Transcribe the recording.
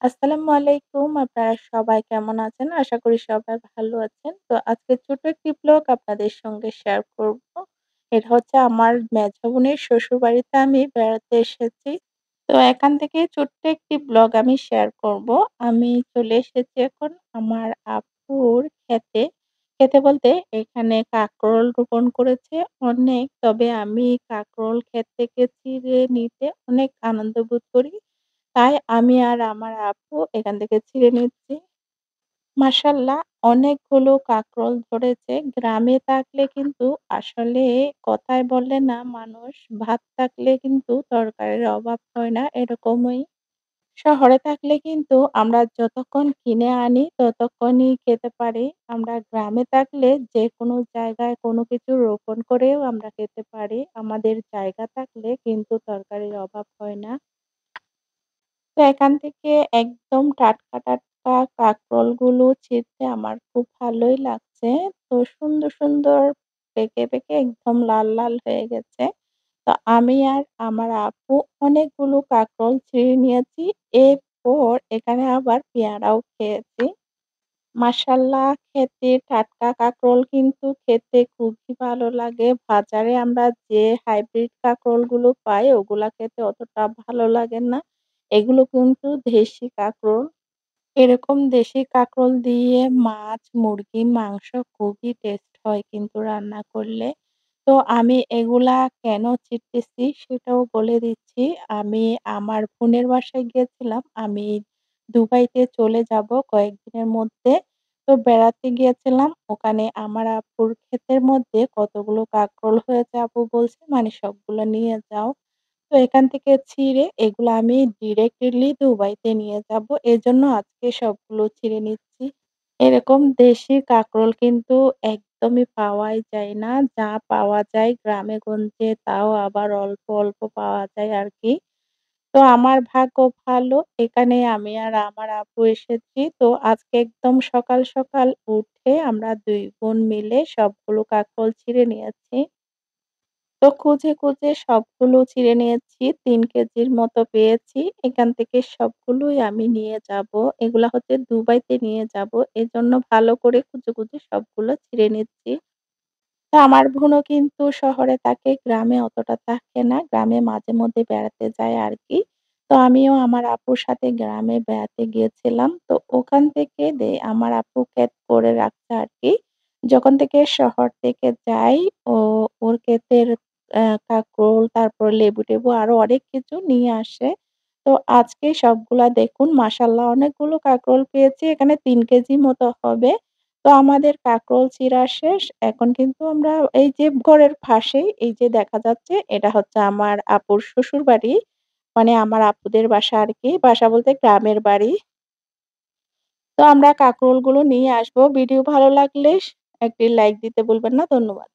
আসসালামু আলাইকুম। আপনারা সবাই কেমন আছেন? আশা করি সবাই ভালো আছেন। তো আজকে ছোট একটি ব্লগ আপনাদের সঙ্গে শেয়ার করব। এটা হচ্ছে আমার মেঝো বোনের শ্বশুরবাড়িতে আমি বেড়াতে এসেছি। তো এখান থেকে ছোট্ট একটি ব্লগ আমি শেয়ার করব। আমি চলে এসেছি এখন আমার আপুর ক্ষেতে। ক্ষেতে বলতে এখানে কাঁকরোল রোপণ করেছে অনেক। তবে আমি কাঁকরোল ক্ষেত থেকে ছিঁড়ে নিতে অনেক আনন্দ বোধ করি। তাই আমি আর আমার আপু এখান থেকে ছিঁড়ে নিচ্ছি। মাশাআল্লাহ অনেকগুলো কাঁকরোল ধরেছে। গ্রামে থাকলে কিন্তু আসলে কথায় বলে না মানুষ, ভাত থাকলে কিন্তু তরকারির অভাব হয় না, এরকমই। শহরে থাকলে কিন্তু আমরা যতক্ষণ কিনে আনি ততক্ষণই খেতে পারি। আমরা গ্রামে থাকলে যেকোনো জায়গায় কোনো কিছু রোপণ করেও আমরা খেতে পারি। আমাদের জায়গা থাকলে কিন্তু তরকারির অভাব হয় না। তো এখান থেকে একদম টাটকা কাঁকরোলগুলো ছিঁড়তে আমার খুব ভালোই লাগছে। তো সুন্দর পেকে একদম লাল হয়ে গেছে। তো আমি আর আমার আপু অনেকগুলো কাঁকরোল ছিঁড়ে নিয়েছি। এরপর এখানে আবার পেয়ারাও খেয়েছি। মাশাআল্লাহ খেতে টাটকা কাঁকরোল কিন্তু খেতে খুবই ভালো লাগে। বাজারে আমরা যে হাইব্রিড কাঁকরোলগুলো পাই ওগুলা খেতে অতটা ভালো লাগে না। এগুলো কিন্তু দেশি কাঁকরোল। এরকম দেশি কাঁকরোল দিয়ে মাছ, মুরগি, মাংস খুবই টেস্ট হয় কিন্তু রান্না করলে। তো আমি এগুলা কেন চিড়তেছি সেটাও বলে দিচ্ছি। আমি আমার বোনের বাসায় গিয়েছিলাম। আমি দুবাইতে চলে যাব কয়েকদিনের মধ্যে। তো বেড়াতে গিয়েছিলাম। ওখানে আমার আপুর ক্ষেতের মধ্যে কতগুলো কাঁকরোল হয়েছে আপু বলছে, "মানে সবগুলো নিয়ে যাও।" তো এখান থেকে ছিঁড়ে এগুলো আমি ডিরেক্টলি দুবাইতে নিয়ে যাব। এজন্য আজকে সবগুলো ছিঁড়ে নিচ্ছি। এরকম দেশি কাঁকরোল কিন্তু একদমই পাওয়াই যায় না। যা পাওয়া যায় গ্রামে-গঞ্জে তাও আবার অল্প পাওয়া যায় আরকি। তো আমার ভাগ্য ভালো। এখানে আমি আর আমার আপু এসেছি। তো আজকে একদম সকাল উঠে আমরা ২ বোন মিলে সবগুলো কাঁকরোল ছিঁড়ে নিয়েছি। তো খুঁজে সবগুলো ছিঁড়ে নিয়েছি। ৩ কেজির মতো পেয়েছি। এখান থেকে সবগুলোই আমি নিয়ে যাবো। এগুলা হচ্ছে দুবাইতে নিয়ে যাবো। এজন্য ভালো করে খুঁজে সবগুলো ছিঁড়ে নিচ্ছি। তো আমার বোনও কিন্তু শহরে থাকে, গ্রামে অতটা থাকে না। গ্রামে মাঝেমধ্যে বেড়াতে যায় আরকি। তো আমিও আমার আপুর সাথে গ্রামে বেড়াতে গিয়েছিলাম। তো ওখান থেকে আমার আপু ক্ষেত করে রাখছে আরকি। যখন থেকে শহর থেকে যাই ও ওর ক্ষেতের কাঁকরোল, তারপর লেবু-টেবু আরো অনেক কিছু নিয়ে আসে। তো আজকে সবগুলা দেখুন মাশাআল্লাহ অনেকগুলো কাঁকরোল পেয়েছি। এখানে ৩ কেজি মতো হবে। তো আমাদের কাঁকরোল চিঁড়া শেষ। এখন কিন্তু আমরা এই যে ঘরের পাশেই এই যে দেখা যাচ্ছে এটা হচ্ছে আমার আপুর শ্বশুরবাড়ি। মানে আমার আপুদের বাসা আরকি। বাসা বলতে গ্রামের বাড়ি। তো আমরা কাঁকরোলগুলো নিয়ে আসবো। ভিডিও ভালো লাগলে একটি লাইক দিতে ভুলবেন না। ধন্যবাদ।